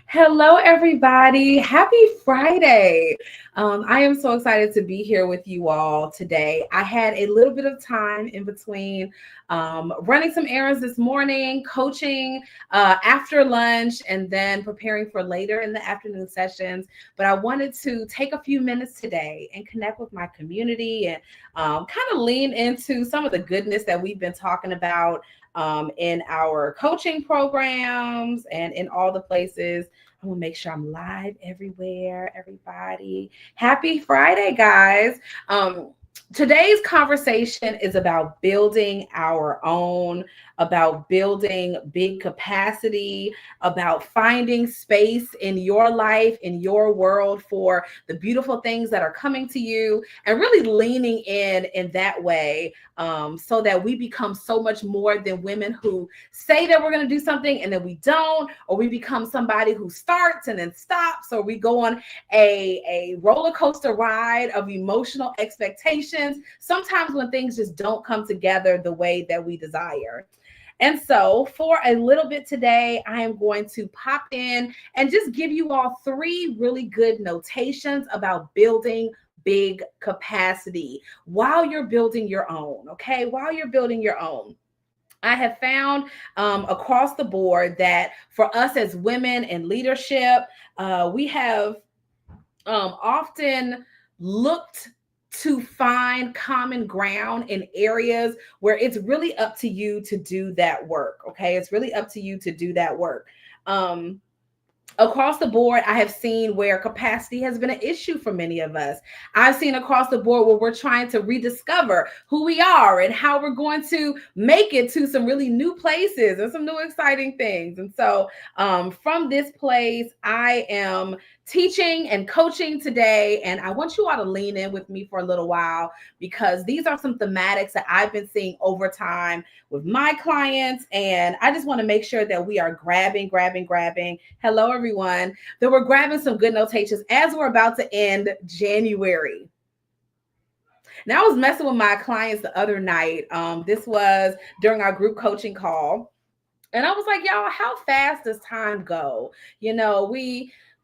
Hello, everybody. Happy Friday. I am so excited to be here with you all today. I had a little bit of time in between running some errands this morning, coaching after lunch, and then preparing for later in the afternoon sessions. But I wanted to take a few minutes today and connect with my community and kind of lean into some of the goodness that we've been talking about in our coaching programs and in all the places. I want to make sure I'm live everywhere, everybody. Happy Friday, guys. Today's conversation is about building our own, about building big capacity, about finding space in your life, in your world for the beautiful things that are coming to you, and really leaning in that way so that we become so much more than women who say that we're going to do something and then we don't, or we become somebody who starts and then stops, or we go on a roller coaster ride of emotional expectations sometimes when things just don't come together the way that we desire. And so, for a little bit today, I am going to pop in and just give you all three really good notations about building big capacity while you're building your own. Okay, while you're building your own. I have found across the board that for us as women in leadership, we have often looked to find common ground in areas where it's really up to you to do that work. Okay, it's really up to you to do that work. Um, Across the board, I have seen where capacity has been an issue for many of us. I've seen across the board where we're trying to rediscover who we are and how we're going to make it to some really new places and some new exciting things. And so, from this place, I am teaching and coaching today. And I want you all to lean in with me for a little while because these are some thematics that I've been seeing over time with my clients. And I just want to make sure that we are grabbing. Hello, everyone. That we're grabbing some good notations as we're about to end January. Now, I was messing with my clients the other night. This was during our group coaching call. And I was like, y'all, how fast does time go?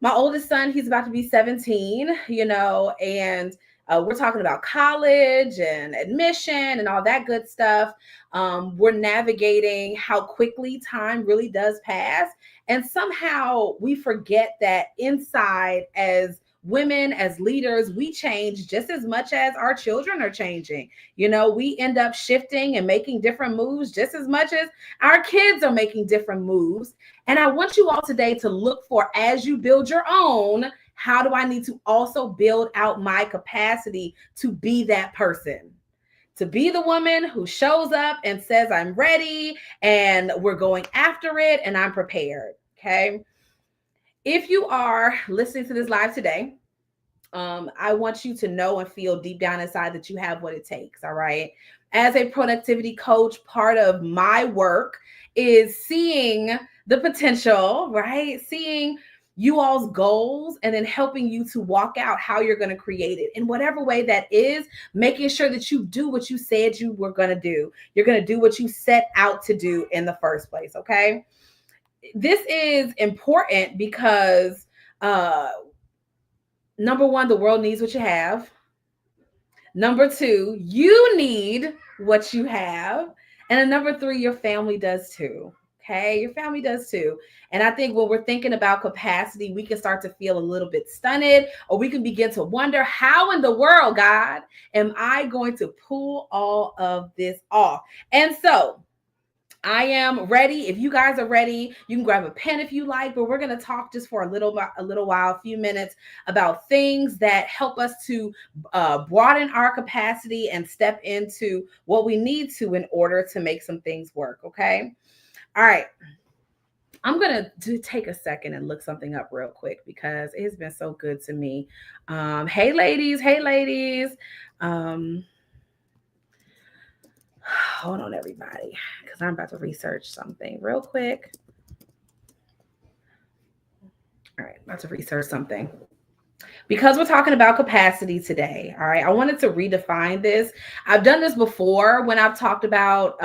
My oldest son, he's about to be 17, and we're talking about college and admission and all that good stuff. We're navigating how quickly time really does pass. And somehow we forget that inside as women, as leaders, we change just as much as our children are changing. We end up shifting and making different moves just as much as our kids are making different moves. And I want you all today to look for, as you build your own, how do I need to also build out my capacity to be that person? To be the woman who shows up and says, I'm ready and we're going after it and I'm prepared. Okay. If you are listening to this live today, I want you to know and feel deep down inside that you have what it takes. All right. As a productivity coach, part of my work is seeing the potential, right? Seeing you all's goals and then helping you to walk out how you're going to create it in whatever way that is, making sure that you do what you said you were going to do. You're going to do what you set out to do in the first place. Okay. This is important because, number one, the world needs what you have. Number two, you need what you have. And then number three, your family does too. Okay, your family does too. And I think when we're thinking about capacity, we can start to feel a little bit stunned, or we can begin to wonder, how in the world, God, am I going to pull all of this off? And so, I am ready. If you guys are ready, you can grab a pen if you like, but we're going to talk just for a little while, a few minutes about things that help us to broaden our capacity and step into what we need to in order to make some things work. Okay. All right. I'm going to take a second and look something up real quick because it has been so good to me. Hey, ladies. Hey, ladies. Hold on, everybody, because I'm about to research something real quick. All right, about to research something. Because we're talking about capacity today, all right, I wanted to redefine this. I've done this before when I've talked about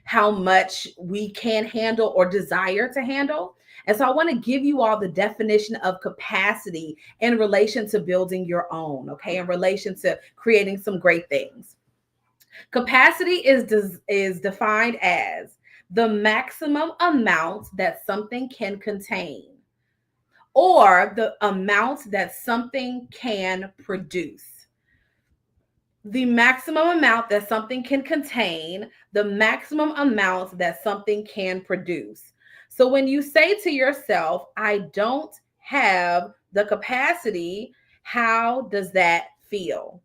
how much we can handle or desire to handle. And so I want to give you all the definition of capacity in relation to building your own, okay, in relation to creating some great things. Capacity is defined as the maximum amount that something can contain, or the amount that something can produce. The maximum amount that something can contain, the maximum amount that something can produce. So when you say to yourself, I don't have the capacity, how does that feel?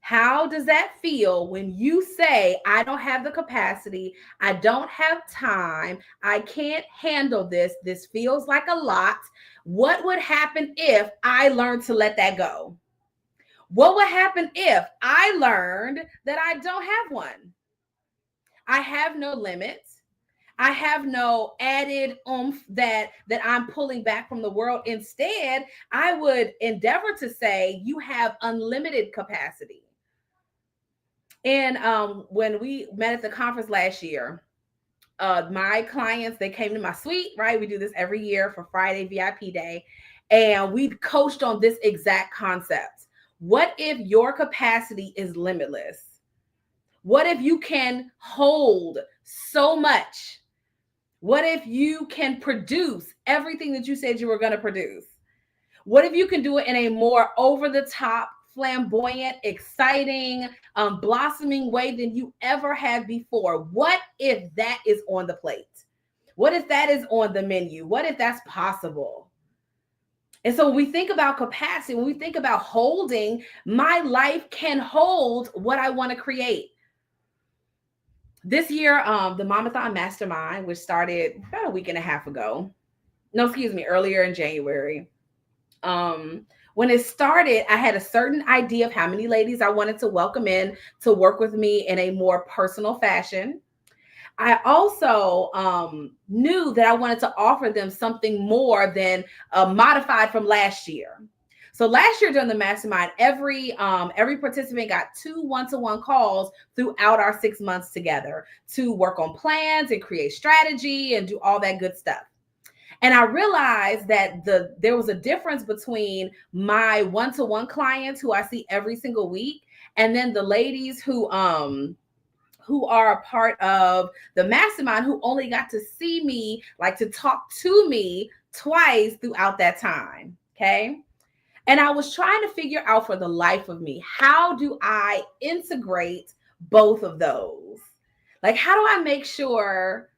How does that feel when you say, I don't have the capacity, I don't have time, I can't handle this, this feels like a lot? What would happen if I learned to let that go? What would happen if I learned that I don't have one? I have no limits. I have no added oomph that I'm pulling back from the world. Instead, I would endeavor to say you have unlimited capacity. And when we met at the conference last year, my clients, they came to my suite, right? We do this every year for Friday VIP day. And we coached on this exact concept. What if your capacity is limitless? What if you can hold so much? What if you can produce everything that you said you were going to produce? What if you can do it in a more over the top, flamboyant, exciting, blossoming way than you ever have before? What if that is on the plate? What if that is on the menu? What if that's possible? And so when we think about capacity, when we think about holding, my life can hold what I want to create. This year, the Momathon Mastermind, which started about a week and a half ago, no, excuse me, earlier in January. When it started, I had a certain idea of how many ladies I wanted to welcome in to work with me in a more personal fashion. I also knew that I wanted to offer them something more than modified from last year. So last year during the mastermind, every participant got 2 one-to-one calls throughout our 6 months together to work on plans and create strategy and do all that good stuff. And I realized that there was a difference between my one-to-one clients who I see every single week, and then the ladies who are a part of the mastermind who only got to see me, like to talk to me twice throughout that time. Okay. And I was trying to figure out for the life of me, how do I integrate both of those? Like, how do I make sure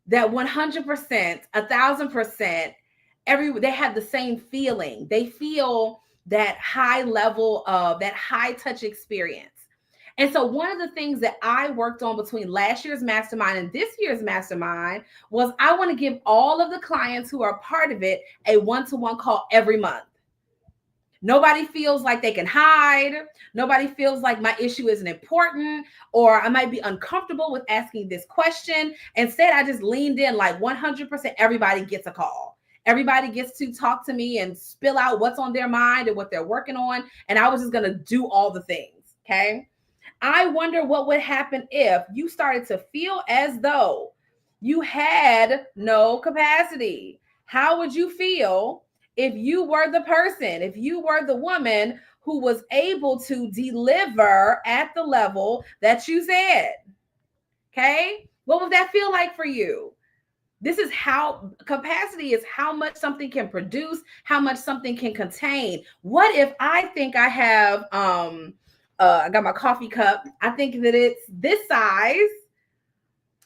that 100%, 1,000%, they have the same feeling. They feel that high level of that high touch experience. And so one of the things that I worked on between last year's mastermind and this year's mastermind was I want to give all of the clients who are part of it a one-to-one call every month. Nobody feels like they can hide. Nobody feels like my issue isn't important, or I might be uncomfortable with asking this question. Instead, I just leaned in like 100%. Everybody gets a call. Everybody gets to talk to me and spill out what's on their mind and what they're working on. And I was just going to do all the things. Okay. I wonder what would happen if you started to feel as though you had no capacity. How would you feel if you were the person, if you were the woman who was able to deliver at the level that you said? Okay. What would that feel like for you? This is how capacity is, how much something can produce, how much something can contain. What if I think I have, I got my coffee cup, I think that it's this size,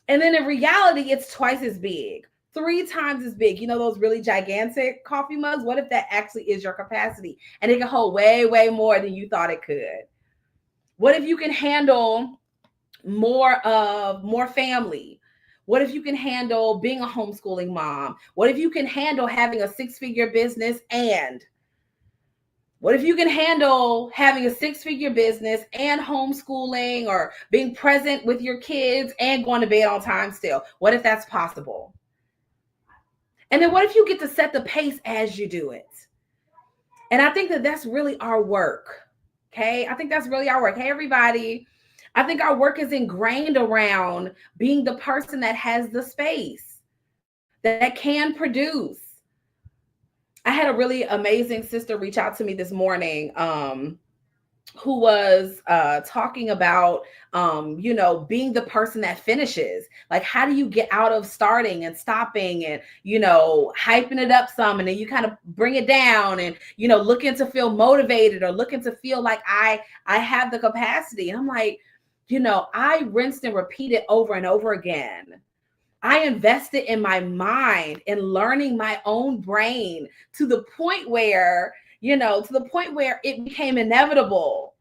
and then in reality, it's twice as big, 3 times as big. You know, those really gigantic coffee mugs? What if that actually is your capacity and it can hold way, way more than you thought it could? What if you can handle more family? What if you can handle being a homeschooling mom? What if you can handle having a 6-figure business? And what if you can handle having a 6-figure business and homeschooling, or being present with your kids and going to bed on time still? What if that's possible? And then what if you get to set the pace as you do it? And I think that that's really our work. Okay. I think that's really our work. Hey, everybody. I think our work is ingrained around being the person that has the space, that can produce. I had a really amazing sister reach out to me this morning. Who was talking about being the person that finishes. Like, how do you get out of starting and stopping and hyping it up some, and then you kind of bring it down, and looking to feel motivated or looking to feel like I have the capacity. And I'm like, I rinsed and repeated over and over again. I invested in my mind and learning my own brain to the point where, it became inevitable.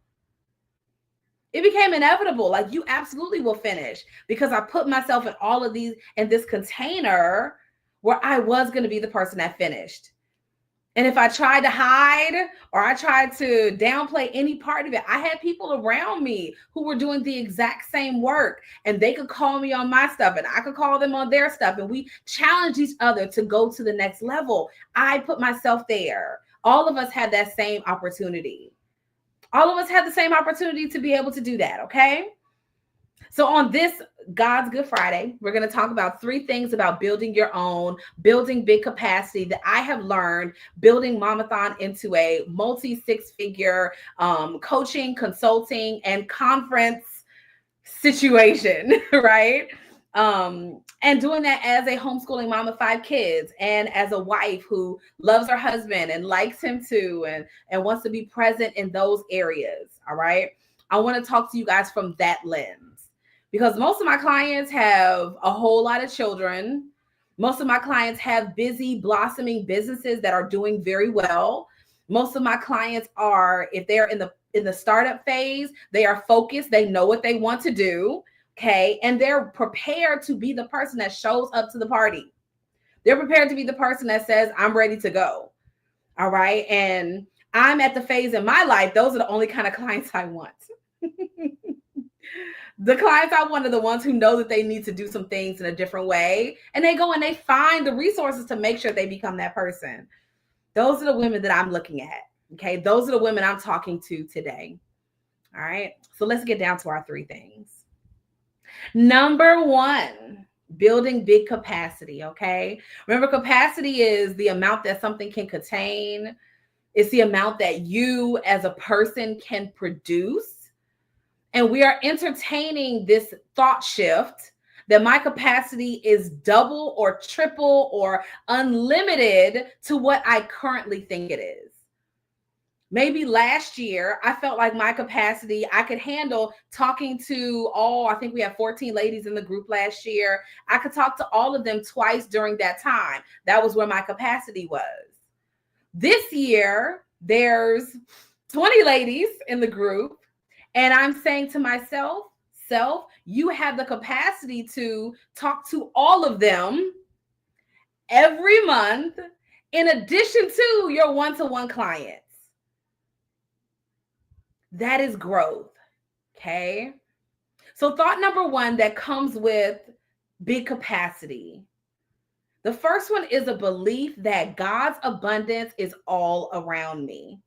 It became inevitable. Like, you absolutely will finish, because I put myself in all of these in this container where I was going to be the person that finished. And if I tried to hide or I tried to downplay any part of it, I had people around me who were doing the exact same work, and they could call me on my stuff and I could call them on their stuff. And we challenge each other to go to the next level. I put myself there. All of us had that same opportunity. All of us had the same opportunity to be able to do that. Okay. So on this God's Good Friday, we're going to talk about 3 things about building your own, building big capacity that I have learned building Momathon into a multi-6-figure coaching, consulting, and conference situation, right? And doing that as a homeschooling mom of 5 kids, and as a wife who loves her husband and likes him too, and wants to be present in those areas. All right. I want to talk to you guys from that lens, because most of my clients have a whole lot of children. Most of my clients have busy, blossoming businesses that are doing very well. Most of my clients are, if they're in the startup phase, they are focused. They know what they want to do. Okay. And they're prepared to be the person that shows up to the party. They're prepared to be the person that says, I'm ready to go. All right. And I'm at the phase in my life, those are the only kind of clients I want. The clients I want are the ones who know that they need to do some things in a different way. And they go and they find the resources to make sure they become that person. Those are the women that I'm looking at. Okay. Those are the women I'm talking to today. All right. So let's get down to our 3 things. Number 1, building big capacity. Okay. Remember, capacity is the amount that something can contain. It's the amount that you as a person can produce. And we are entertaining this thought shift that my capacity is double or triple or unlimited to what I currently think it is. Maybe last year, I felt like my capacity, I could handle talking to I think we had 14 ladies in the group last year. I could talk to all of them twice during that time. That was where my capacity was. This year, there's 20 ladies in the group. And I'm saying to myself, you have the capacity to talk to all of them every month, in addition to your one-to-one clients. That is growth. Okay. So thought number 1 that comes with big capacity. The first one is a belief that God's abundance is all around me.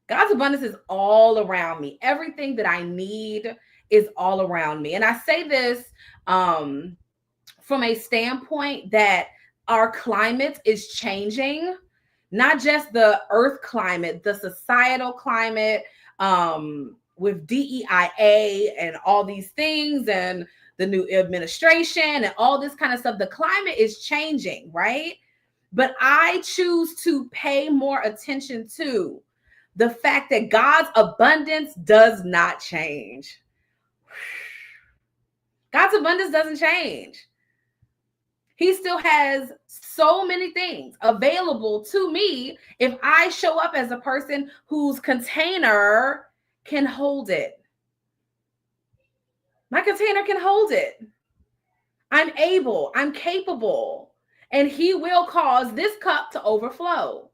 God's abundance is all around me. Everything that I need is all around me. And I say this from a standpoint that our climate is changing, not just the earth climate, the societal climate, with DEIA and all these things, and the new administration and all this kind of stuff. The climate is changing, right? But I choose to pay more attention to the fact that God's abundance does not change. God's abundance doesn't change. He still has so many things available to me if I show up as a person whose container can hold it. My container can hold it. I'm able, I'm capable, and He will cause this cup to overflow.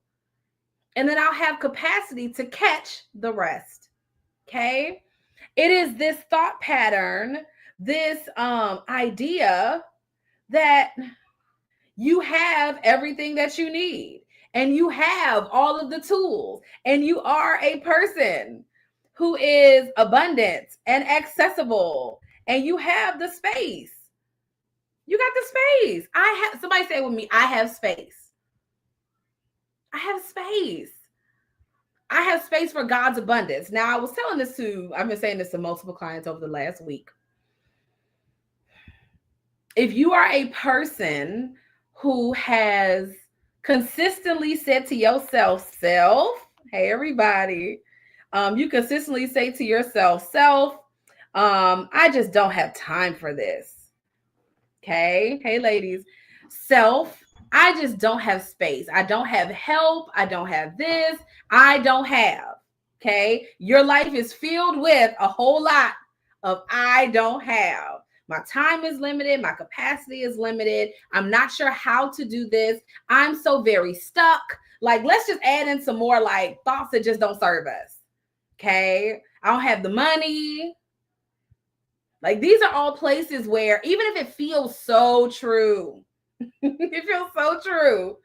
And then I'll have capacity to catch the rest. Okay. It is this thought pattern, this idea that you have everything that you need. and you have all of the tools, and you are a person who is abundant and accessible, and you have the space. You got the space. Somebody say with me, I have space. I have space. I have space for God's abundance. Now, I've been saying this to multiple clients over the last week. If you are a person who has consistently said to yourself, hey, everybody, you consistently say to yourself, I just don't have time for this. Okay. Hey, ladies, I just don't have space. I don't have help. I don't have this. I don't have. Okay. Your life is filled with a whole lot of I don't have. My time is limited. My capacity is limited. I'm not sure how to do this. I'm so very stuck. Like, let's just add in some more like thoughts that just don't serve us. Okay. I don't have the money. Like, these are all places where, even if it feels so true, it feels so true.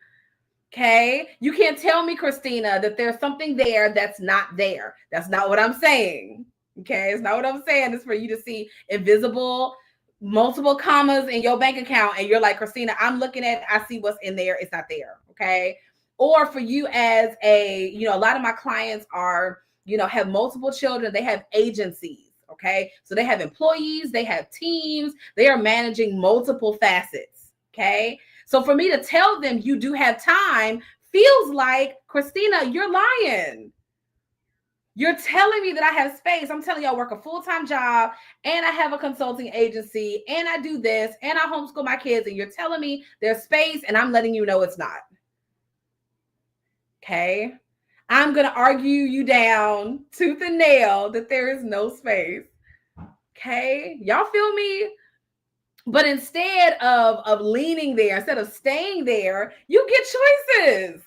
Okay. You can't tell me, Christina, that there's something there that's not there. That's not what I'm saying. Okay. It's not what I'm saying. It's for you to see invisible multiple commas in your bank account, and you're like, Christina, I'm looking at it, I see what's in there, it's not there. Okay. Or for you as a lot of my clients are, have multiple children, they have agencies. Okay. So they have employees, they have teams, they are managing multiple facets. Okay. So for me to tell them you do have time feels like, Christina, you're lying. You're telling me that I have space. I'm telling you I work a full-time job, and I have a consulting agency, and I do this, and I homeschool my kids, and you're telling me there's space, and I'm letting you know it's not. Okay. I'm going to argue you down tooth and nail that there is no space. Okay. Y'all feel me? But instead of leaning there, instead of staying there, you get choices.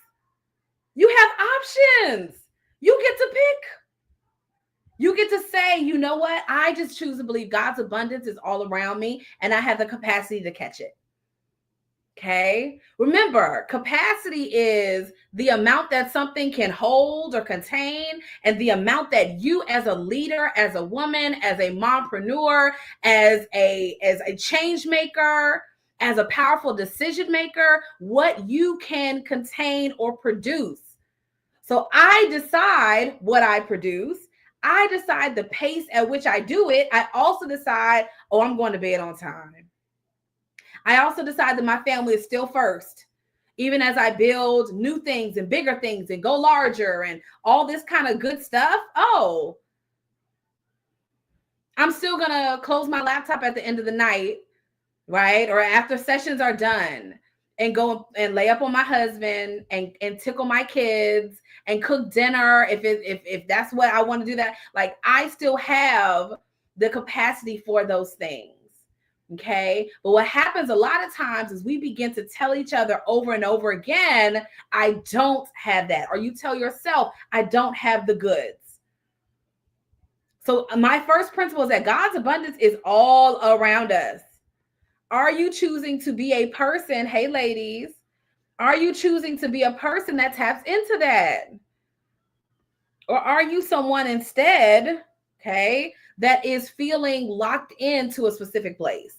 You have options. You get to pick. You get to say, you know what? I just choose to believe God's abundance is all around me, and I have the capacity to catch it. Okay. Remember, capacity is the amount that something can hold or contain, and the amount that you as a leader, as a woman, as a mompreneur, as a change maker, as a powerful decision maker, what you can contain or produce. So I decide what I produce. I decide the pace at which I do it. I also decide, I'm going to bed on time. I also decide that my family is still first, even as I build new things and bigger things and go larger and all this kind of good stuff. I'm still going to close my laptop at the end of the night, right? Or after sessions are done, and go and lay up on my husband and tickle my kids and cook dinner. If that's what I want to do, that, like, I still have the capacity for those things. Okay. But what happens a lot of times is we begin to tell each other over and over again, I don't have that. Or you tell yourself, I don't have the goods. So my first principle is that God's abundance is all around us. Are you choosing to be a person? Hey, ladies, are you choosing to be a person that taps into that? Or are you someone instead, okay, that is feeling locked into a specific place?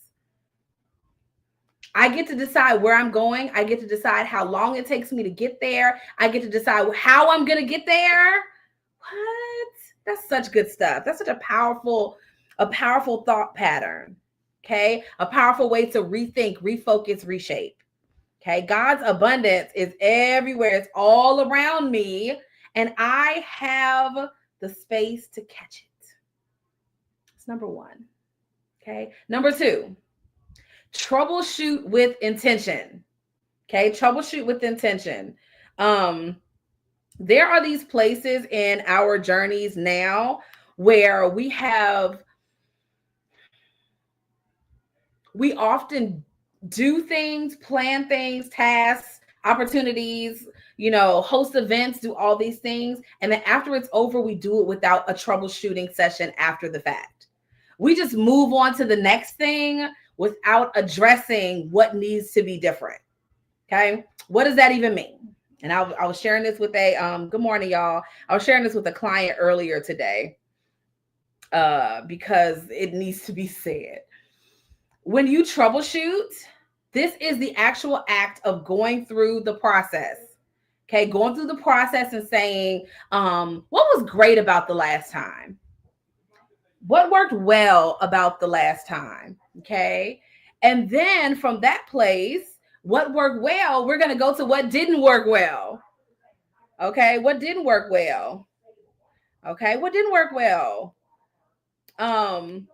I get to decide where I'm going. I get to decide how long it takes me to get there. I get to decide how I'm going to get there. What? That's such good stuff. That's such a powerful thought pattern. Okay. A powerful way to rethink, refocus, reshape. Okay. God's abundance is everywhere. It's all around me, and I have the space to catch it. That's number one. Okay. Number two, troubleshoot with intention. Okay. Troubleshoot with intention. There are these places in our journeys now where we often do things, plan things, tasks, opportunities, host events, do all these things. And then after it's over, we do it without a troubleshooting session after the fact. We just move on to the next thing without addressing what needs to be different. Okay. What does that even mean? And I was sharing this with good morning, y'all. I was sharing this with a client earlier today because it needs to be said. When you troubleshoot, this is the actual act of going through the process. Okay, going through the process and saying, what was great about the last time? What worked well about the last time? Okay. And then from that place, what worked well, we're going to go to what didn't work well. Okay. What didn't work well? Okay. What didn't work well? Hold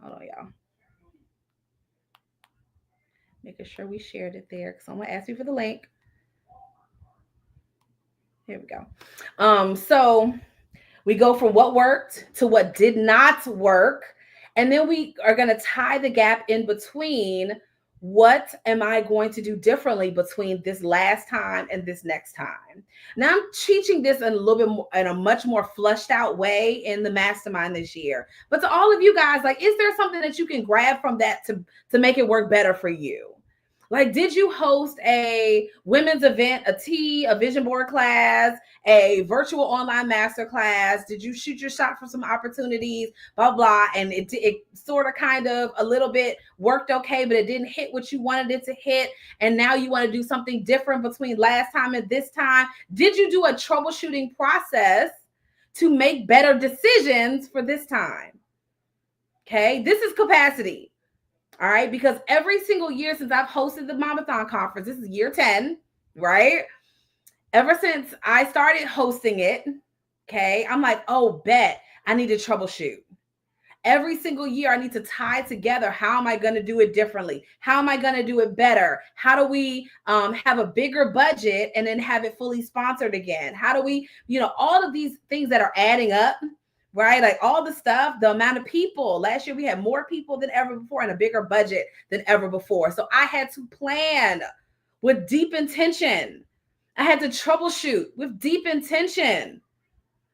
on, y'all. Making sure we shared it there because someone asked me for the link. Here we go. So we go from what worked to what did not work. And then we are going to tie the gap in between. What am I going to do differently between this last time and this next time? Now I'm teaching this in a little bit more, in a much more flushed out way in the mastermind this year. But to all of you guys, like, is there something that you can grab from that to make it work better for you? Like, did you host a women's event, a vision board class, a virtual online master class? Did you shoot your shot for some opportunities, blah, blah, and it sort of kind of a little bit worked okay, but it didn't hit what you wanted it to hit, and now you want to do something different between last time and this time? Did you do a troubleshooting process to make better decisions for this time? Okay, this is capacity. All right, because every single year since I've hosted the Momathon conference, this is year 10, right? Ever since I started hosting it, okay, I'm like, oh, bet I need to troubleshoot. Every single year, I need to tie together, how am I going to do it differently? How am I going to do it better? How do we have a bigger budget and then have it fully sponsored again? How do we, all of these things that are adding up, right? Like all the stuff, the amount of people. Last year, we had more people than ever before and a bigger budget than ever before. So I had to plan with deep intention. I had to troubleshoot with deep intention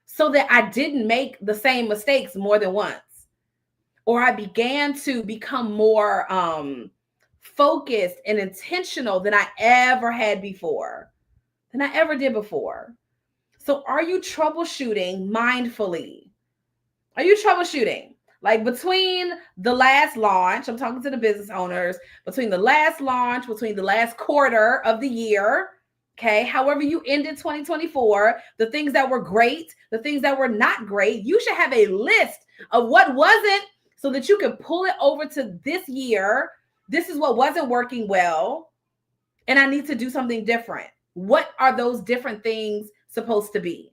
so that I didn't make the same mistakes more than once. Or I began to become more focused and intentional than I ever had before, than I ever did before. So are you troubleshooting mindfully? Are you troubleshooting? Like between the last launch, I'm talking to the business owners, between the last launch, between the last quarter of the year, okay, however you ended 2024, the things that were great, the things that were not great, you should have a list of what wasn't so that you can pull it over to this year. This is what wasn't working well, and I need to do something different. What are those different things supposed to be?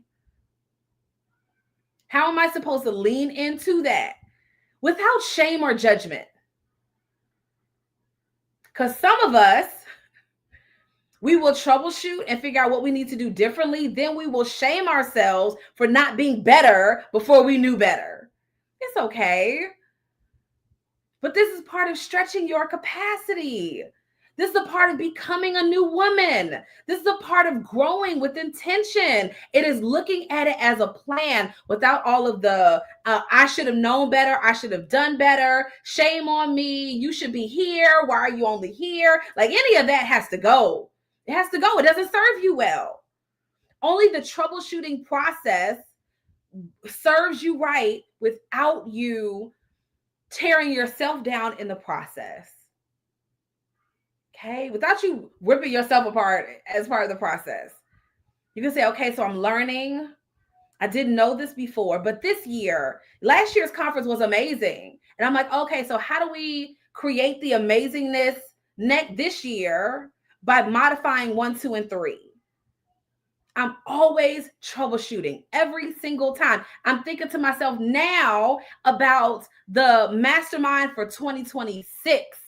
How am I supposed to lean into that without shame or judgment? Because some of us, we will troubleshoot and figure out what we need to do differently. Then we will shame ourselves for not being better before we knew better. It's okay. But this is part of stretching your capacity. This is a part of becoming a new woman. This is a part of growing with intention. It is looking at it as a plan without all of the, I should have known better. I should have done better. Shame on me. You should be here. Why are you only here? Like any of that has to go. It has to go. It doesn't serve you well. Only the troubleshooting process serves you right without you tearing yourself down in the process. Okay, without you ripping yourself apart as part of the process. You can say, okay, so I'm learning. I didn't know this before, but this year, last year's conference was amazing. And I'm like, okay, so how do we create the amazingness this year by modifying 1, 2, and 3? I'm always troubleshooting every single time. I'm thinking to myself now about the mastermind for 2026.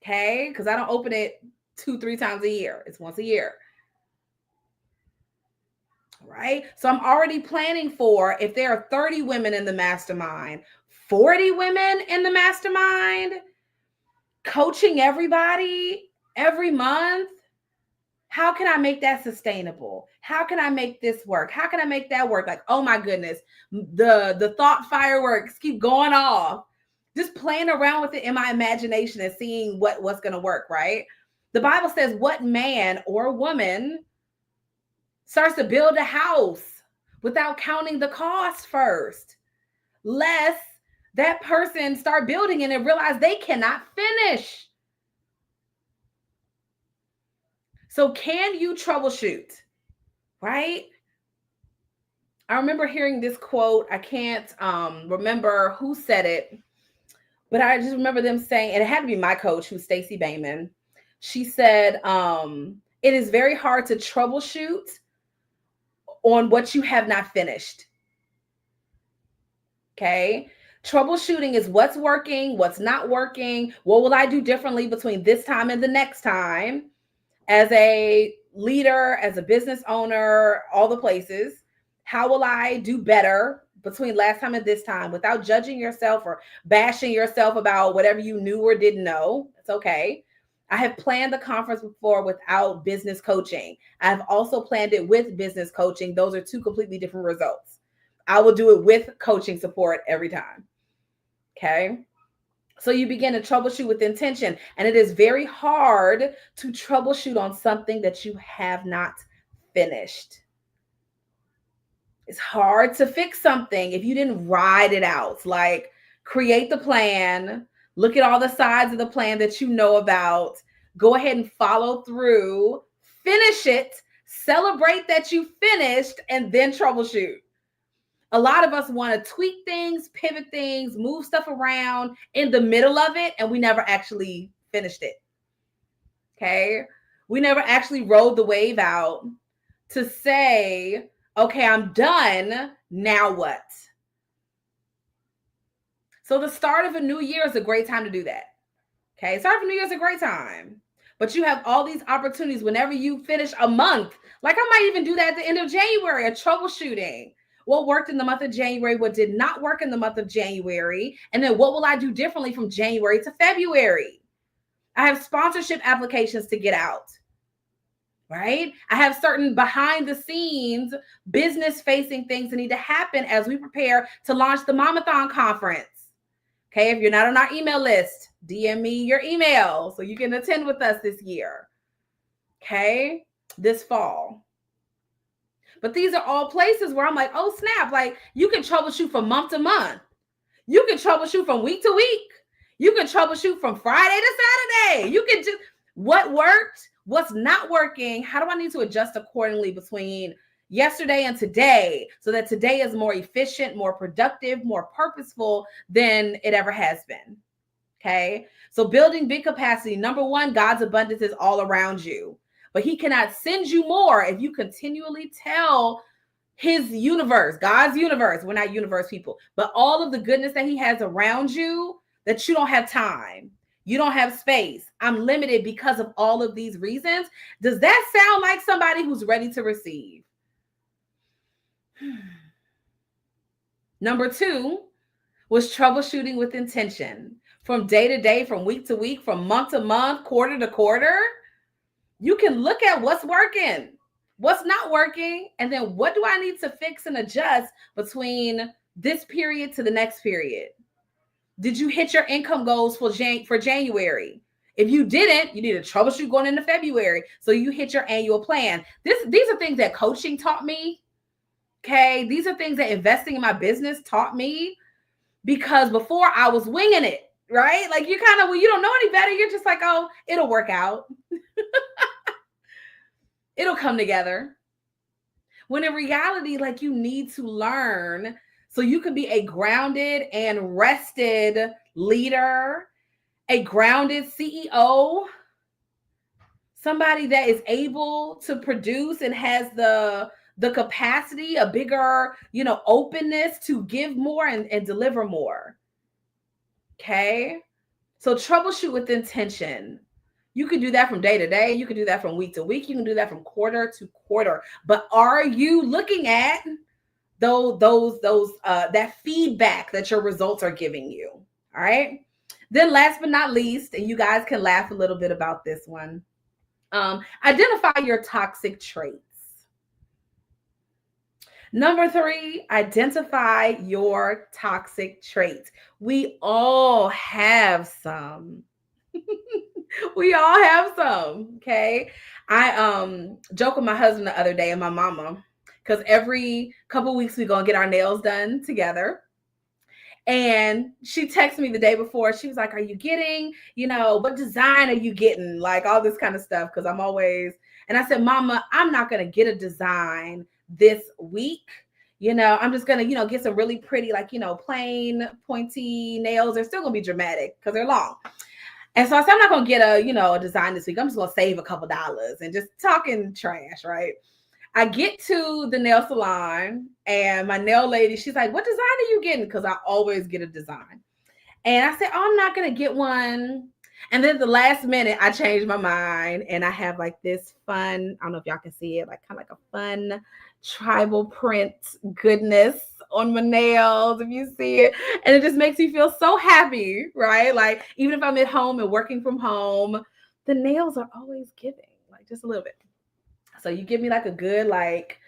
Okay, because I don't open it 2-3 times a year. It's once a year. Right? So I'm already planning for, if there are 30 women in the mastermind, 40 women in the mastermind, coaching everybody every month. How can I make that sustainable? How can I make this work? How can I make that work? Like, oh my goodness, the thought fireworks keep going off. Just playing around with it in my imagination and seeing what's going to work, right? The Bible says, what man or woman starts to build a house without counting the cost first, lest that person start building it and realize they cannot finish. So can you troubleshoot? Right? I remember hearing this quote. I can't remember who said it, but I just remember them saying, and it had to be my coach, who's Stacey Bayman. She said, it is very hard to troubleshoot on what you have not finished. Okay. Troubleshooting is what's working, what's not working. What will I do differently between this time and the next time? As a leader, as a business owner, all the places, how will I do better between last time and this time without judging yourself or bashing yourself about whatever you knew or didn't know? It's okay. I have planned the conference before without business coaching. I've also planned it with business coaching. Those are two completely different results. I will do it with coaching support every time. Okay. So you begin to troubleshoot with intention, and it is very hard to troubleshoot on something that you have not finished. It's hard to fix something if you didn't ride it out. Like, create the plan, look at all the sides of the plan that you know about, go ahead and follow through, finish it, celebrate that you finished, and then troubleshoot. A lot of us want to tweak things, pivot things, move stuff around in the middle of it, and we never actually finished it. Okay. We never actually rode the wave out to say, okay, I'm done. Now what? So the start of a new year is a great time to do that. Okay. Start of a new year is a great time. But you have all these opportunities whenever you finish a month. Like, I might even do that at the end of January, a troubleshooting. What worked in the month of January, what did not work in the month of January, and then what will I do differently from January to February? I have sponsorship applications to get out, right? I have certain behind the scenes business facing things that need to happen as we prepare to launch the Momathon conference. Okay, if you're not on our email list, DM me your email so you can attend with us this year. Okay, this fall. But these are all places where I'm like, oh snap, like you can troubleshoot from month to month. You can troubleshoot from week to week. You can troubleshoot from Friday to Saturday. You can just, what worked, what's not working, how do I need to adjust accordingly between yesterday and today so that today is more efficient, more productive, more purposeful than it ever has been. Okay. So building big capacity. Number one, God's abundance is all around you, but he cannot send you more if you continually tell his universe, God's universe, we're not universe people, but all of the goodness that he has around you, that you don't have time. You don't have space. I'm limited because of all of these reasons. Does that sound like somebody who's ready to receive? Number two was troubleshooting with intention. From day to day, from week to week, from month to month, quarter to quarter, you can look at what's working, what's not working, and then what do I need to fix and adjust between this period to the next period? Did you hit your income goals for January? If you didn't, you need to troubleshoot going into February so you hit your annual plan. These are things that coaching taught me. Okay, these are things that investing in my business taught me, because before I was winging it, right? Like, you kind of, when you don't know any better, you're just like, oh, it'll work out. It'll come together. When in reality, like, you need to learn so you can be a grounded and rested leader, a grounded CEO, somebody that is able to produce and has the capacity, a bigger, openness to give more and deliver more. Okay. So troubleshoot with intention. You can do that from day to day. You can do that from week to week. You can do that from quarter to quarter. But are you looking at those that feedback that your results are giving you? All right. Then last but not least, and you guys can laugh a little bit about this one. Identify your toxic traits. Number three, identify your toxic traits. We all have some. We all have some. Okay. I joke with my husband the other day and my mama, because every couple weeks we go and get our nails done together. And she texted me the day before. She was like, "Are you getting, what design are you getting?" Like all this kind of stuff. Cause I'm always, and I said, "Mama, I'm not going to get a design this week. I'm just going to, get some really pretty, like, plain pointy nails. They're still going to be dramatic because they're long." And so I said, "I'm not going to get a design this week. I'm just going to save a couple dollars," and just talking trash. Right. I get to the nail salon and my nail lady, she's like, "What design are you getting?" Because I always get a design. And I said, "Oh, I'm not going to get one." And then at the last minute, I changed my mind and I have like this fun, I don't know if y'all can see it, like kind of like a fun tribal print goodness on my nails, if you see it. And it just makes me feel so happy, right? Like even if I'm at home and working from home, the nails are always giving, like just a little bit. So you give me like a good, like,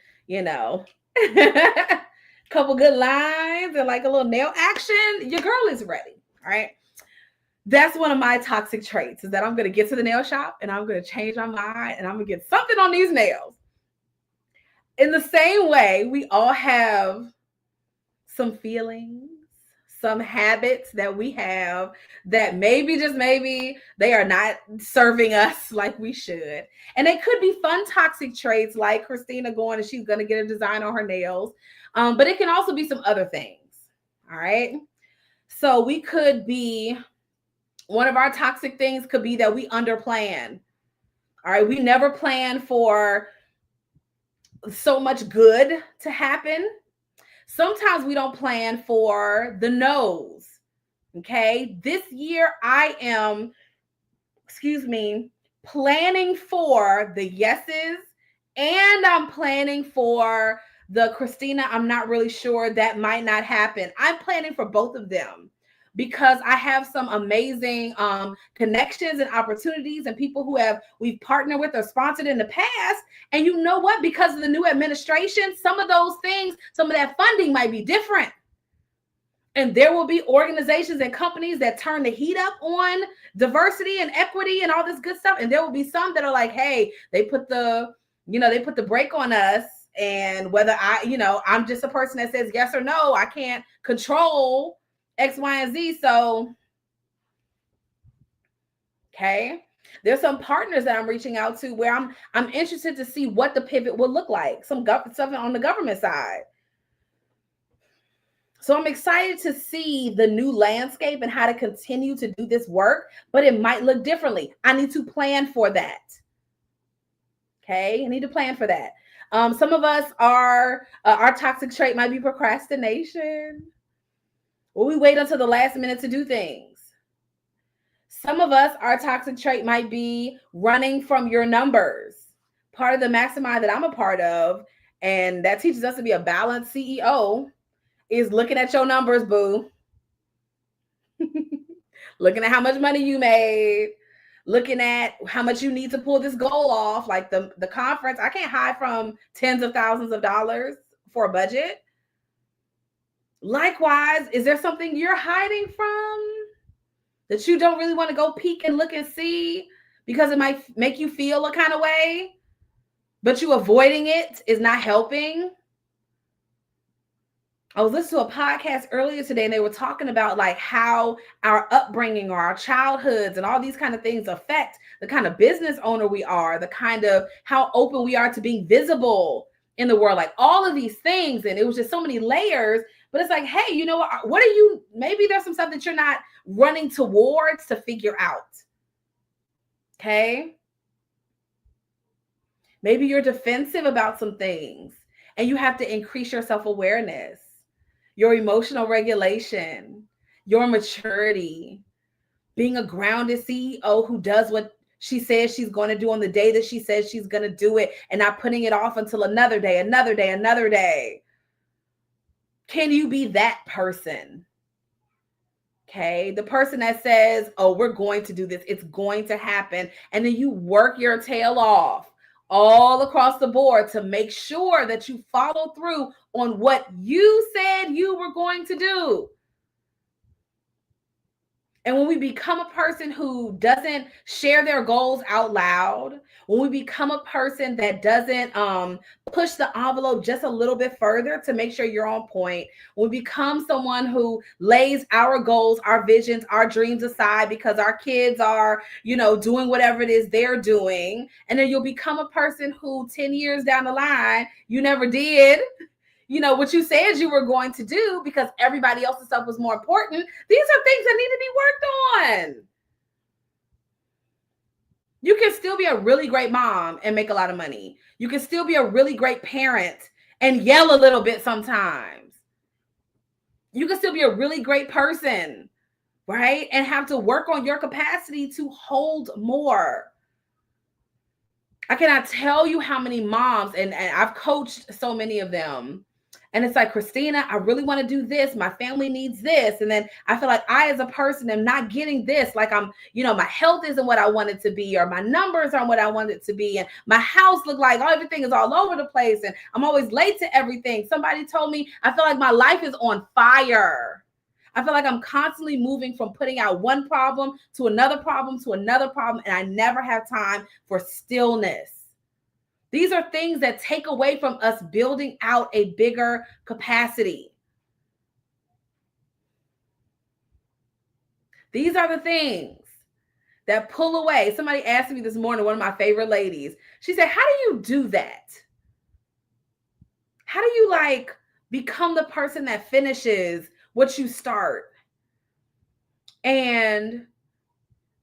couple good lines and like a little nail action, your girl is ready. All right. That's one of my toxic traits, is that I'm going to get to the nail shop and I'm going to change my mind and I'm going to get something on these nails. In the same way, we all have some feelings, some habits that we have that maybe, just maybe, they are not serving us like we should. And they could be fun toxic traits like Christina going and she's going to get a design on her nails. But it can also be some other things. All right. So we could be, one of our toxic things could be that we underplan. All right. We never plan for so much good to happen. Sometimes we don't plan for the no's. Okay. This year I am, planning for the yeses, and I'm planning for the Christina, I'm not really sure, that might not happen. I'm planning for both of them because I have some amazing connections and opportunities and people who we've partnered with or sponsored in the past. And you know what? Because of the new administration, some of those things, some of that funding might be different. And there will be organizations and companies that turn the heat up on diversity and equity and all this good stuff. And there will be some that are like, hey, they put the brake on us. And whether I'm just a person that says yes or no, I can't control X, Y, and Z. So, okay. There's some partners that I'm reaching out to where I'm interested to see what the pivot will look like. Something on the government side. So I'm excited to see the new landscape and how to continue to do this work, but it might look differently. I need to plan for that. Okay, I need to plan for that. Some of us our toxic trait might be procrastination. Well, we wait until the last minute to do things. Some of us, our toxic trait might be running from your numbers. Part of the Maximize that I'm a part of, and that teaches us to be a balanced CEO, is looking at your numbers, boo. Looking at how much money you made, looking at how much you need to pull this goal off, like the conference. I can't hide from tens of thousands of dollars for a budget. Likewise, is there something you're hiding from that you don't really want to go peek and look and see because it might make you feel a kind of way, but you avoiding it is not helping? I was listening to a podcast earlier today and they were talking about like how our upbringing or our childhoods and all these kind of things affect the kind of business owner we are, the kind of how open we are to being visible in the world, like all of these things. And it was just so many layers, but it's like, hey, you know what are you, maybe there's some stuff that you're not running towards to figure out. Okay. Maybe you're defensive about some things and you have to increase your self-awareness, your emotional regulation, your maturity, being a grounded CEO who does what she says she's going to do on the day that she says she's going to do it and not putting it off until another day, another day, another day. Can you be that person? Okay. The person that says, oh, we're going to do this. It's going to happen. And then you work your tail off all across the board to make sure that you follow through on what you said you were going to do. And when we become a person who doesn't share their goals out loud, when we become a person that doesn't push the envelope just a little bit further to make sure you're on point, when we become someone who lays our goals, our visions, our dreams aside because our kids are, doing whatever it is they're doing, and then you'll become a person who 10 years down the line, you never did what you said you were going to do because everybody else's stuff was more important. These are things that need to be worked on. You can still be a really great mom and make a lot of money. You can still be a really great parent and yell a little bit sometimes. You can still be a really great person, right? And have to work on your capacity to hold more. I cannot tell you how many moms, and I've coached so many of them. And it's like, Christina, I really want to do this. My family needs this. And then I feel like I, as a person, am not getting this. Like my health isn't what I want it to be, or my numbers aren't what I want it to be. And my house look like everything is all over the place. And I'm always late to everything. Somebody told me, I feel like my life is on fire. I feel like I'm constantly moving from putting out one problem to another problem to another problem. And I never have time for stillness. These are things that take away from us building out a bigger capacity. These are the things that pull away. Somebody asked me this morning, one of my favorite ladies, she said, how do you do that? How do you become the person that finishes what you start and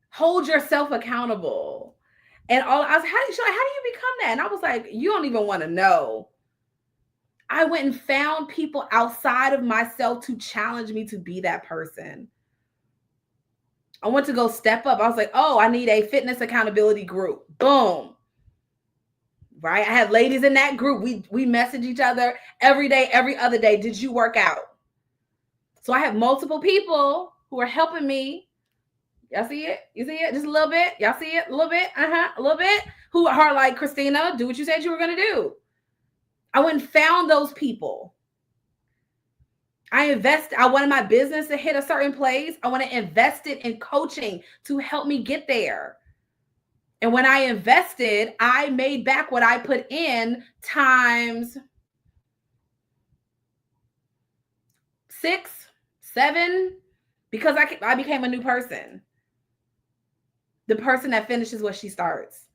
hold yourself accountable? And I was like, how do you become that? And I was like, you don't even want to know. I went and found people outside of myself to challenge me to be that person. I went to go step up. I was like, oh, I need a fitness accountability group. Boom. Right? I had ladies in that group. We message each other every day, every other day. Did you work out? So I have multiple people who are helping me. Y'all see it? You see it? Just a little bit? Y'all see it? A little bit? A little bit? Who are like, Christina, do what you said you were going to do. I went and found those people. I wanted my business to hit a certain place. I want to invest it in coaching to help me get there. And when I invested, I made back what I put in times 6, 7, because I became a new person. The person that finishes what she starts.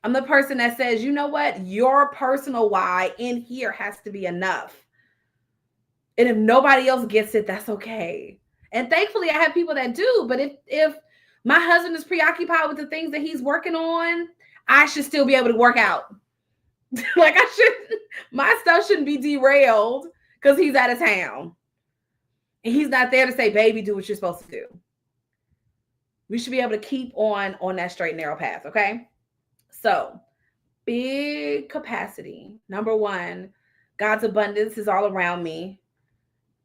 I'm the person that says, you know what? Your personal why in here has to be enough. And if nobody else gets it, that's okay. And thankfully, I have people that do. But if my husband is preoccupied with the things that he's working on, I should still be able to work out. My stuff shouldn't be derailed because he's out of town. And he's not there to say, baby, do what you're supposed to do. We should be able to keep on that straight and narrow path, okay? So, big capacity. Number 1, God's abundance is all around me,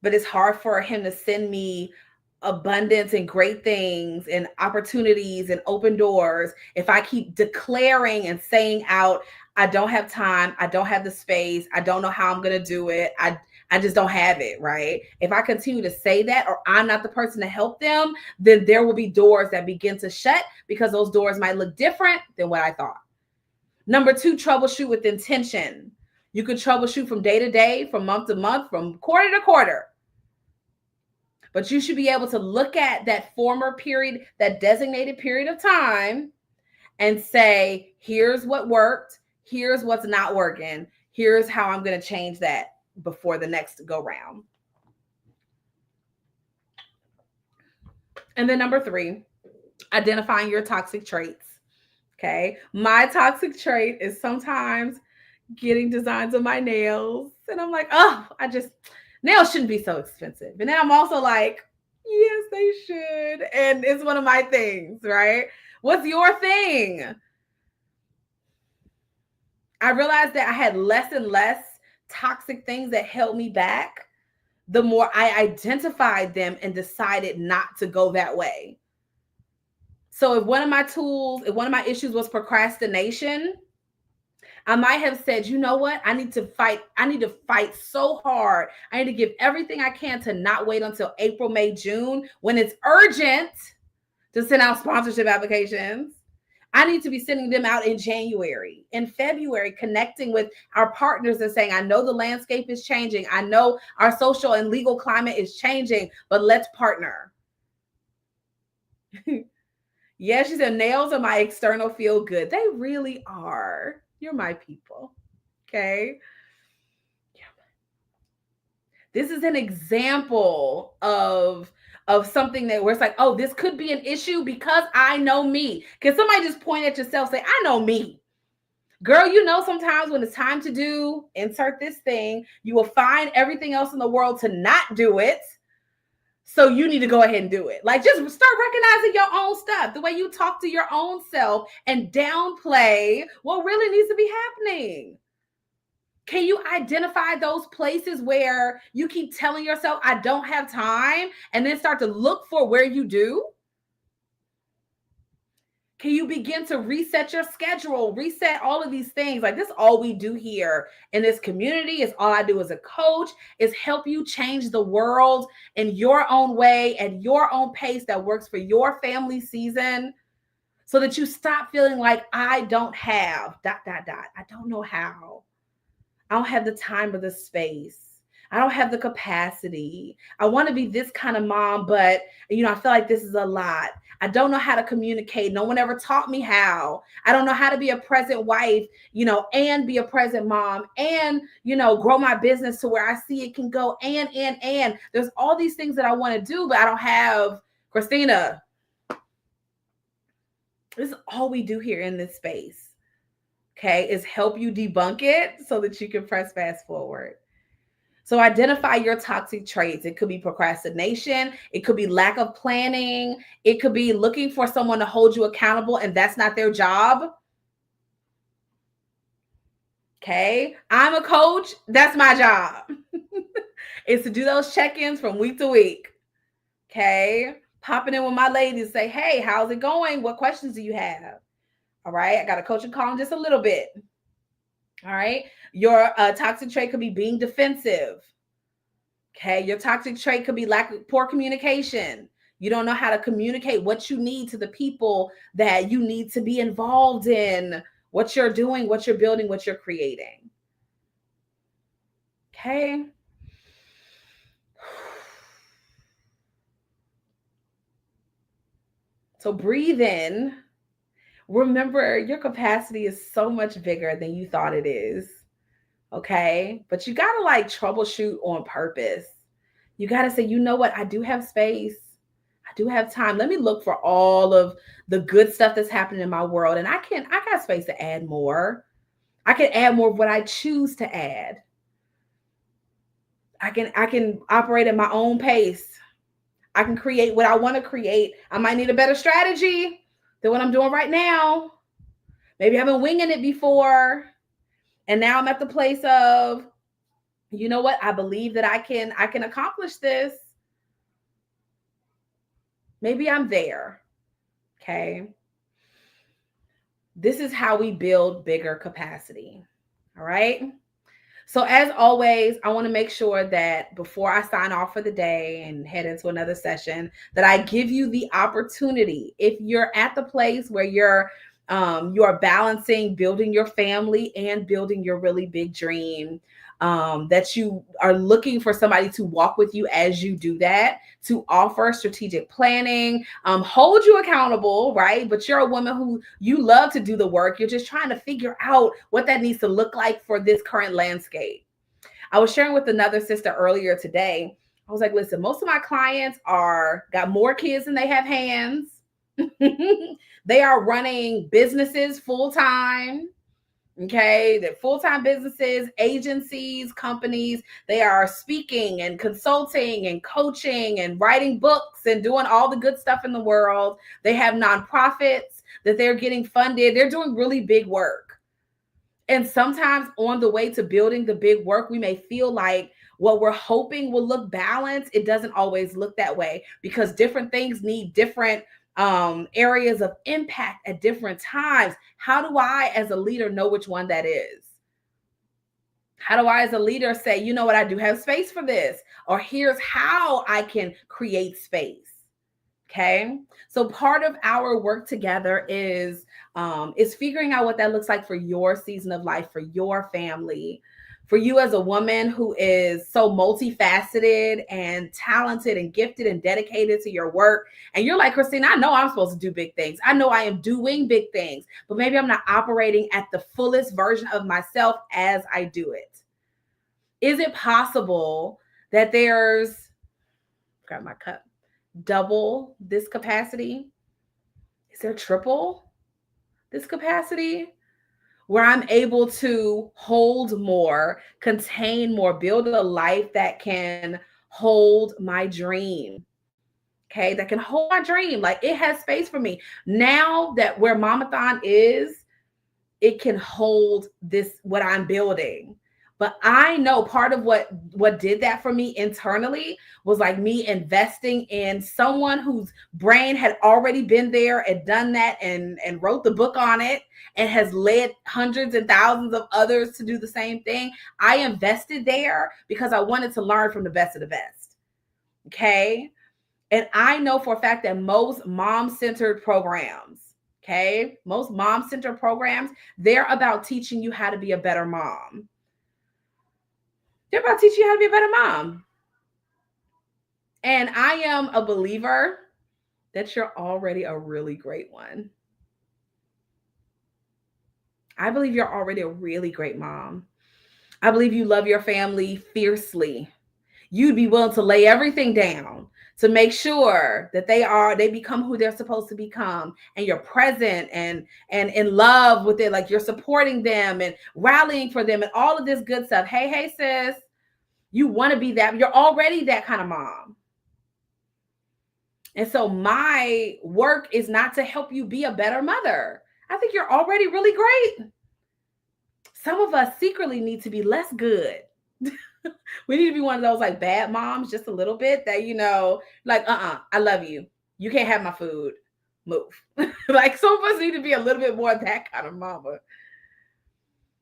but it's hard for him to send me abundance and great things and opportunities and open doors if I keep declaring and saying out, I don't have time, I don't have the space, I don't know how I'm going to do it, I just don't have it, right? If I continue to say that, or I'm not the person to help them, then there will be doors that begin to shut because those doors might look different than what I thought. Number 2, troubleshoot with intention. You can troubleshoot from day to day, from month to month, from quarter to quarter. But you should be able to look at that former period, that designated period of time, and say, here's what worked, here's what's not working, here's how I'm going to change that before the next go round. And then number 3, identifying your toxic traits. Okay. My toxic trait is sometimes getting designs on my nails. And I'm like, oh, nails shouldn't be so expensive. And then I'm also like, yes, they should. And it's one of my things, right? What's your thing? I realized that I had less and less toxic things that held me back the more I identified them and decided not to go that way. So if one of my issues was procrastination, I might have said, you know what? I need to fight. I need to fight so hard. I need to give everything I can to not wait until April, May, June when it's urgent to send out sponsorship applications. I need to be sending them out in January, in February, connecting with our partners and saying, I know the landscape is changing. I know our social and legal climate is changing, but let's partner. Yeah, she said, nails are my external feel good. They really are. You're my people. Okay. This is an example of something that where it's like, oh, this could be an issue because I know me. Can somebody just point at yourself, say, I know me? Girl, you know, sometimes when it's time to do insert this thing, you will find everything else in the world to not do it. So you need to go ahead and do it. Like, just start recognizing your own stuff, the way you talk to your own self and downplay what really needs to be happening. Can you identify those places where you keep telling yourself, I don't have time, and then start to look for where you do? Can you begin to reset your schedule, reset all of these things? Like, this is all we do here in this community. Is all I do as a coach is help you change the world in your own way, at your own pace that works for your family season, so that you stop feeling like I don't have ... I don't know how. I don't have the time or the space. I don't have the capacity. I want to be this kind of mom, but I feel like this is a lot. I don't know how to communicate. No one ever taught me how. I don't know how to be a present wife, and be a present mom and, grow my business to where I see it can go. And there's all these things that I want to do, but I don't have. Christina, this is all we do here in this space. Okay, is help you debunk it so that you can press fast forward. So identify your toxic traits. It could be procrastination. It could be lack of planning. It could be looking for someone to hold you accountable, and that's not their job. Okay, I'm a coach. That's my job. Is to do those check-ins from week to week. Okay, popping in with my ladies, say, hey, how's it going? What questions do you have? All right, I got a coaching call in just a little bit. All right, your toxic trait could be being defensive. Okay, your toxic trait could be poor communication. You don't know how to communicate what you need to the people that you need to be involved in what you're doing, what you're building, what you're creating. Okay. So breathe in. Remember, your capacity is so much bigger than you thought it is. Okay. But you got to troubleshoot on purpose. You got to say, you know what? I do have space. I do have time. Let me look for all of the good stuff that's happening in my world. And I got space to add more. I can add more of what I choose to add. I can operate at my own pace. I can create what I want to create. I might need a better strategy than what I'm doing right now. Maybe I've been winging it before. And now I'm at the place of, you know what? I believe that I can accomplish this. Maybe I'm there. Okay. This is how we build bigger capacity. All right. So as always, I want to make sure that before I sign off for the day and head into another session, that I give you the opportunity. If you're at the place where you are balancing building your family and building your really big dream, that you are looking for somebody to walk with you as you do that, to offer strategic planning, hold you accountable, right? But you're a woman who you love to do the work. You're just trying to figure out what that needs to look like for this current landscape. I was sharing with another sister earlier today. I was like, listen, most of my clients got more kids than they have hands. They are running businesses full-time. Okay, they're full-time businesses, agencies, companies. They are speaking and consulting and coaching and writing books and doing all the good stuff in the world. They have nonprofits that they're getting funded. They're doing really big work. And sometimes on the way to building the big work, we may feel like what we're hoping will look balanced. It doesn't always look that way because different things need different areas of impact at different times. How do I, as a leader, know which one that is? How do I, as a leader, say, you know what, I do have space for this, or here's how I can create space? Okay. So part of our work together is figuring out what that looks like for your season of life, for your family, for you as a woman who is so multifaceted and talented and gifted and dedicated to your work. And you're like, Christina, I know I'm supposed to do big things. I know I am doing big things, but maybe I'm not operating at the fullest version of myself as I do it. Is it possible that there's, grab my cup, double this capacity? Is there triple this capacity where I'm able to hold more, contain more, build a life that can hold my dream? Okay, that can hold my dream. Like, it has space for me. Now that where Mamathon is, it can hold this, what I'm building. But I know part of what did that for me internally was like me investing in someone whose brain had already been there and done that and wrote the book on it and has led hundreds and thousands of others to do the same thing. I invested there because I wanted to learn from the best of the best. Okay. And I know for a fact that most mom-centered programs, okay, most mom-centered programs, they're about teaching you how to be a better mom. They're about teaching you how to be a better mom. And I am a believer that you're already a really great one. I believe you're already a really great mom. I believe you love your family fiercely. You'd be willing to lay everything down to make sure that they become who they're supposed to become, and you're present and in love with it, like you're supporting them and rallying for them and all of this good stuff. Hey sis, you want to be that. You're already that kind of mom. And so my work is not to help you be a better mother. I think you're already really great. Some of us secretly need to be less good. We need to be one of those like bad moms, just a little bit, that, you know, like, I love you. You can't have my food. Move. Like, some of us need to be a little bit more that kind of mama.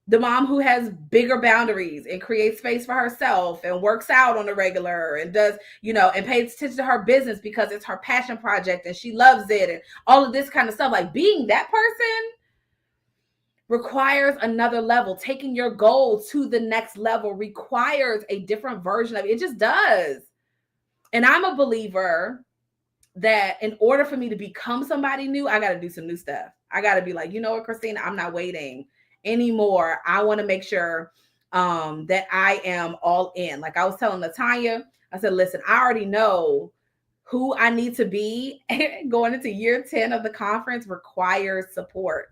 The mom who has bigger boundaries and creates space for herself and works out on a regular and does, you know, and pays attention to her business because it's her passion project and she loves it and all of this kind of stuff. Like, being that person requires another level. Taking your goal to the next level requires a different version of it. It just does. And I'm a believer that in order for me to become somebody new, I got to do some new stuff. I got to be like, you know what, Christina, I'm not waiting anymore. I want to make sure that I am all in. Like I was telling Latanya, I said, listen, I already know who I need to be. Going into year 10 of the conference requires support.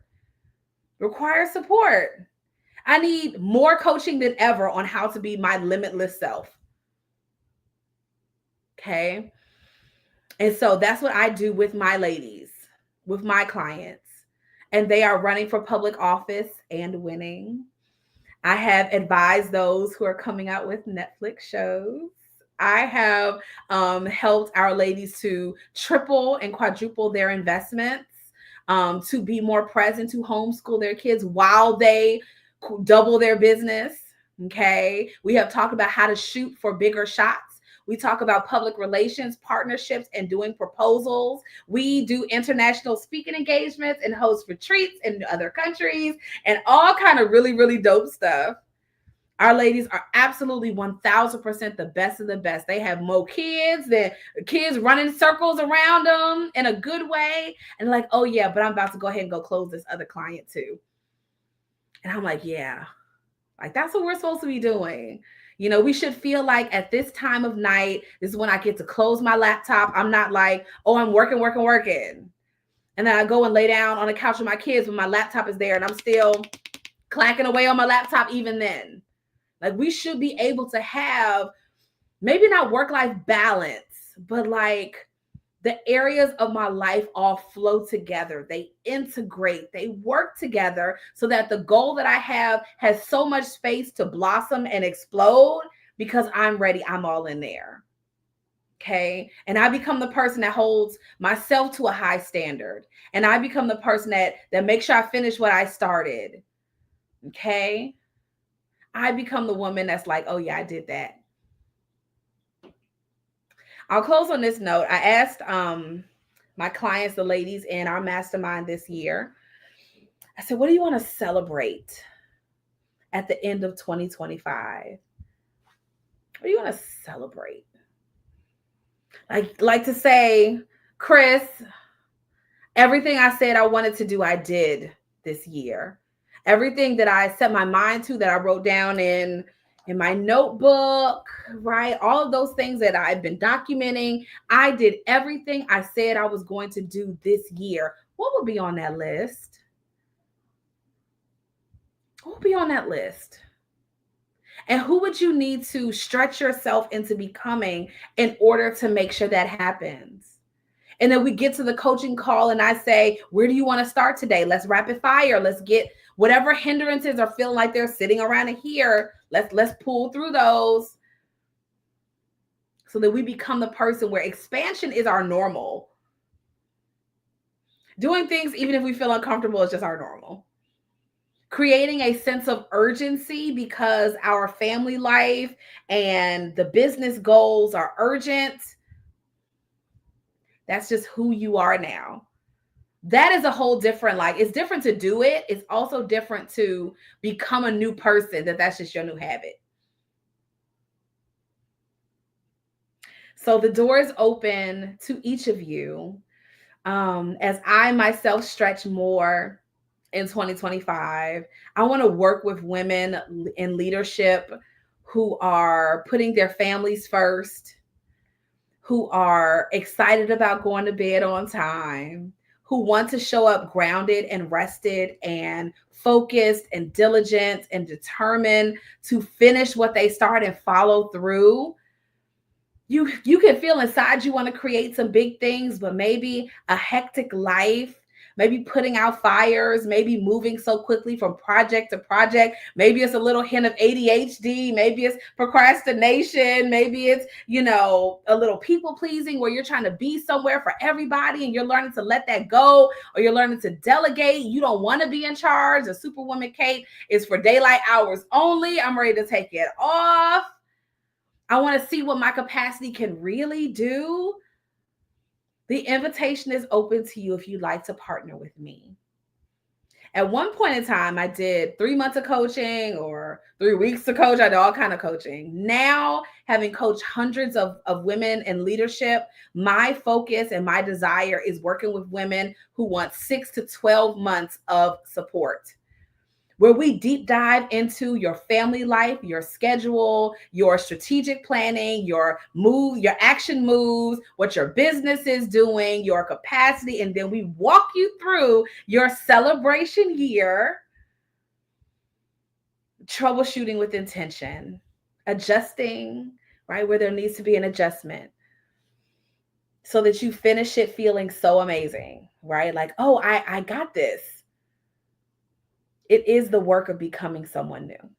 I need more coaching than ever on how to be my limitless self. Okay. And so that's what I do with my ladies, with my clients. And they are running for public office and winning. I have advised those who are coming out with Netflix shows. I have helped our ladies to triple and quadruple their investments, to be more present, to homeschool their kids while they double their business. Okay. We have talked about how to shoot for bigger shots. We talk about public relations, partnerships, and doing proposals. We do international speaking engagements and host retreats in other countries and all kind of really, really dope stuff. Our ladies are absolutely 1000% the best of the best. They have more kids, the kids running circles around them in a good way. And like, oh yeah, but I'm about to go ahead and go close this other client too. And I'm like, yeah, like that's what we're supposed to be doing. You know, we should feel like at this time of night, this is when I get to close my laptop. I'm not like, oh, I'm working. And then I go and lay down on the couch with my kids when my laptop is there and I'm still clacking away on my laptop even then. Like, we should be able to have maybe not work-life balance, but like the areas of my life all flow together. They integrate, they work together so that the goal that I have has so much space to blossom and explode because I'm ready. I'm all in there. Okay. And I become the person that holds myself to a high standard. And I become the person that makes sure I finish what I started. Okay. I become the woman that's like, oh yeah, I did that. I'll close on this note. I asked my clients, the ladies in our mastermind this year, I said, what do you want to celebrate at the end of 2025? What do you want to celebrate? Like to say, Chris, everything I said I wanted to do, I did this year. Everything that I set my mind to, that I wrote down in my notebook, right? All of those things that I've been documenting, I did everything I said I was going to do this year. What would be on that list? What would be on that list? And who would you need to stretch yourself into becoming in order to make sure that happens? And then we get to the coaching call and I say, where do you want to start today? Let's rapid fire. Let's get whatever hindrances are feeling like they're sitting around in here. Let's pull through those so that we become the person where expansion is our normal. Doing things, even if we feel uncomfortable, is just our normal. Creating a sense of urgency because our family life and the business goals are urgent. That's just who you are now. That is a whole different, like, it's different to do it. It's also different to become a new person, that's just your new habit. So the door is open to each of you. As I myself stretch more in 2025, I want to work with women in leadership who are putting their families first, who are excited about going to bed on time, who want to show up grounded and rested and focused and diligent and determined to finish what they start and follow through. You can feel inside you want to create some big things, but maybe a hectic life, maybe putting out fires, maybe moving so quickly from project to project. Maybe it's a little hint of ADHD, maybe it's procrastination, maybe it's, a little people pleasing where you're trying to be somewhere for everybody and you're learning to let that go, or you're learning to delegate. You don't want to be in charge. A Superwoman cape is for daylight hours only. I'm ready to take it off. I want to see what my capacity can really do. The invitation is open to you if you'd like to partner with me. At one point in time, I did 3 months of coaching or 3 weeks of coach. I did all kind of coaching. Now, having coached hundreds of women in leadership, my focus and my desire is working with women who want 6 to 12 months of support, where we deep dive into your family life, your schedule, your strategic planning, your action moves, what your business is doing, your capacity, and then we walk you through your celebration year, troubleshooting with intention, adjusting, right, where there needs to be an adjustment, so that you finish it feeling so amazing, right? Like, oh, I got this. It is the work of becoming someone new.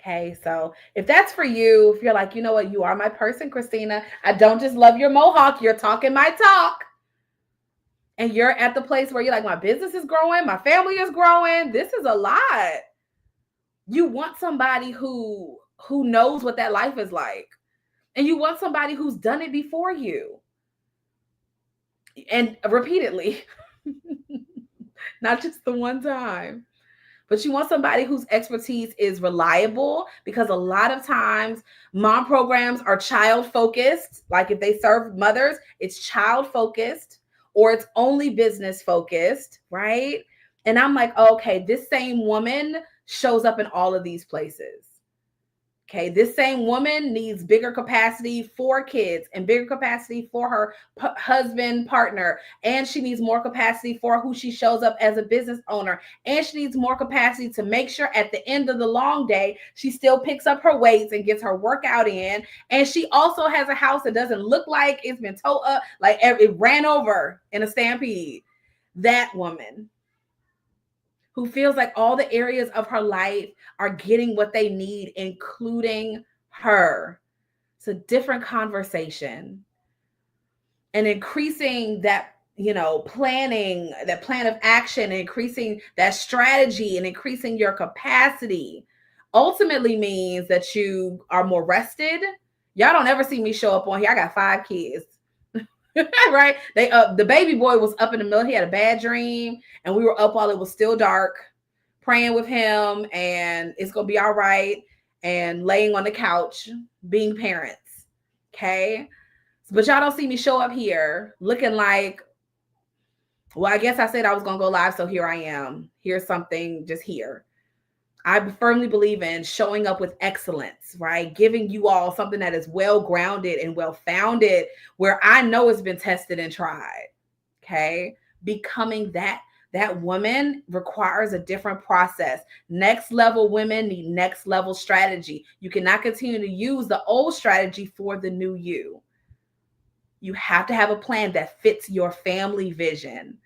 Okay, so if that's for you, if you're like, you know what, you are my person, Christina. I don't just love your mohawk, you're talking my talk. And you're at the place where you're like, my business is growing, my family is growing. This is a lot. You want somebody who knows what that life is like. And you want somebody who's done it before you. And repeatedly, not just the one time. But you want somebody whose expertise is reliable, because a lot of times mom programs are child focused. Like if they serve mothers, it's child focused or it's only business focused, right? And I'm like, okay, this same woman shows up in all of these places. Okay, this same woman needs bigger capacity for kids and bigger capacity for her husband, partner. And she needs more capacity for who she shows up as a business owner. And she needs more capacity to make sure at the end of the long day, she still picks up her weights and gets her workout in. And she also has a house that doesn't look like it's been towed up, like it ran over in a stampede. That woman who feels like all the areas of her life are getting what they need, including her. It's a different conversation. and increasing that, planning, that plan of action, and increasing that strategy and increasing your capacity ultimately means that you are more rested. Y'all don't ever see me show up on here. I got 5 kids. Right? The baby boy was up in the middle. He had a bad dream, and we were up while it was still dark, praying with him, and it's gonna be all right, and laying on the couch, being parents. Okay. But y'all don't see me show up here looking like, well, I guess I said I was gonna go live, so here I am. Here's something just here. I firmly believe in showing up with excellence, right? Giving you all something that is well grounded and well founded, where I know it's been tested and tried. Okay. Becoming that woman requires a different process. Next level women need next level strategy. You cannot continue to use the old strategy for the new you. You have to have a plan that fits your family vision,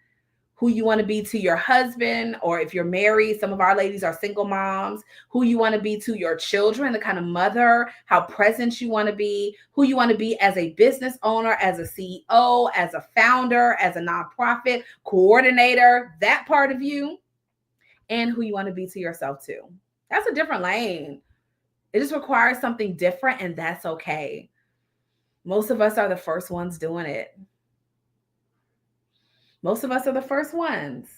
who you want to be to your husband, or if you're married, some of our ladies are single moms, who you want to be to your children, the kind of mother, how present you want to be, who you want to be as a business owner, as a CEO, as a founder, as a nonprofit coordinator, that part of you, and who you want to be to yourself too. That's a different lane. It just requires something different, and that's okay. Most of us are the first ones doing it. Most of us are the first ones.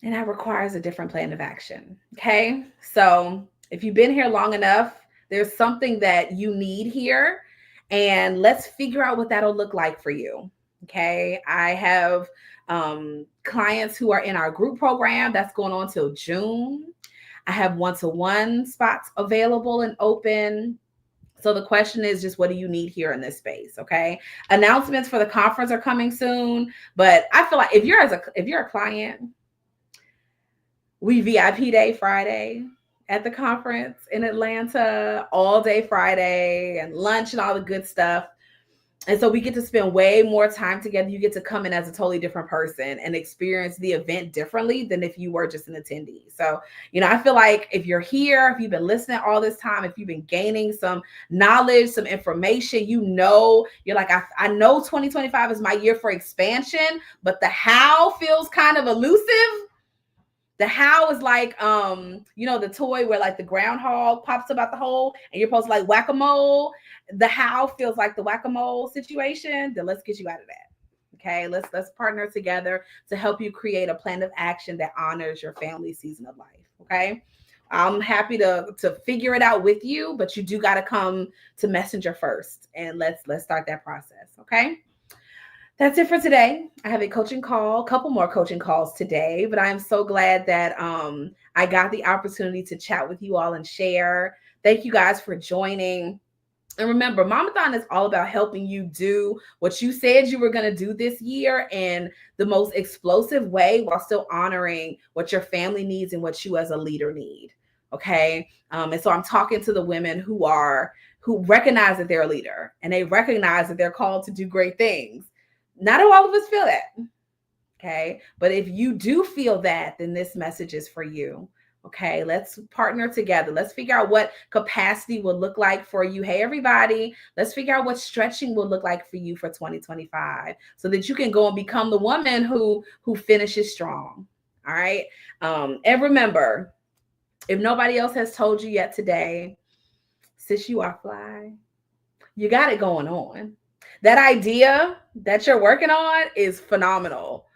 And that requires a different plan of action. Okay. So if you've been here long enough, there's something that you need here. And let's figure out what that'll look like for you. Okay. I have clients who are in our group program that's going on till June. I have one-to-one spots available and open. So the question is just, what do you need here in this space? Okay. Announcements for the conference are coming soon, but I feel like if you're a client, we VIP day Friday at the conference in Atlanta, all day Friday, and lunch and all the good stuff. And so we get to spend way more time together. You get to come in as a totally different person and experience the event differently than if you were just an attendee. So, I feel like if you're here, if you've been listening all this time, if you've been gaining some knowledge, some information, you're like, I know 2025 is my year for expansion, but the how feels kind of elusive. The how is like, the toy where like the groundhog pops up out the hole and you're supposed to like whack-a-mole. The how feels like the whack-a-mole situation. Then let's get you out of that. Okay, let's partner together to help you create a plan of action that honors your family season of life. Okay, I'm happy to figure it out with you, but you do got to come to Messenger first, and let's start that process. Okay. That's it for today. I have a couple more coaching calls today, but I am so glad that I got the opportunity to chat with you all and share. Thank you guys for joining. And remember, Momathon is all about helping you do what you said you were going to do this year in the most explosive way while still honoring what your family needs and what you as a leader need. Okay. And so I'm talking to the women who recognize that they're a leader and they recognize that they're called to do great things. Not all of us feel that. Okay. But if you do feel that, then this message is for you. Okay. Let's partner together. Let's figure out what capacity will look like for you. Hey, everybody, let's figure out what stretching will look like for you for 2025 so that you can go and become the woman who finishes strong. All right. And remember, if nobody else has told you yet today, sis, you are fly. You got it going on. That idea that you're working on is phenomenal.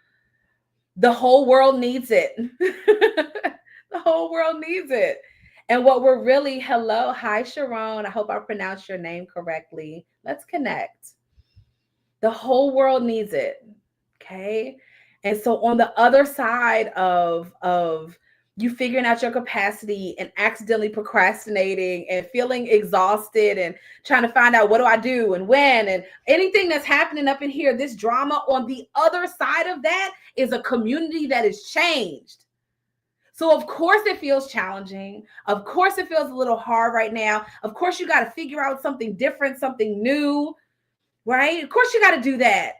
The whole world needs it. The whole world needs it. And what we're really, hi, Sharon. I hope I pronounced your name correctly. Let's connect. The whole world needs it. Okay. And so on the other side of you figuring out your capacity and accidentally procrastinating and feeling exhausted and trying to find out what do I do and when and anything that's happening up in here, this drama, on the other side of that is a community that is changed. So of course it feels challenging. Of course it feels a little hard right now. Of course you got to figure out something different, something new, right? Of course you got to do that.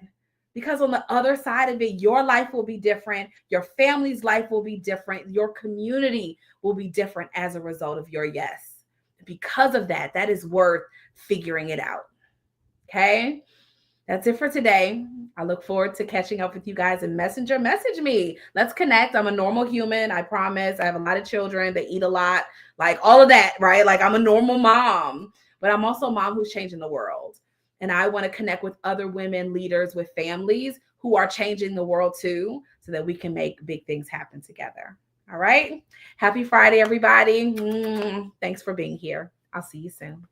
Because on the other side of it, your life will be different. Your family's life will be different. Your community will be different as a result of your yes. Because of that, that is worth figuring it out. Okay. That's it for today. I look forward to catching up with you guys in Messenger. Message me. Let's connect. I'm a normal human. I promise. I have a lot of children. They eat a lot, like all of that, right? Like I'm a normal mom, but I'm also a mom who's changing the world. And I want to connect with other women leaders with families who are changing the world too, so that we can make big things happen together. All right. Happy Friday, everybody. Thanks for being here. I'll see you soon.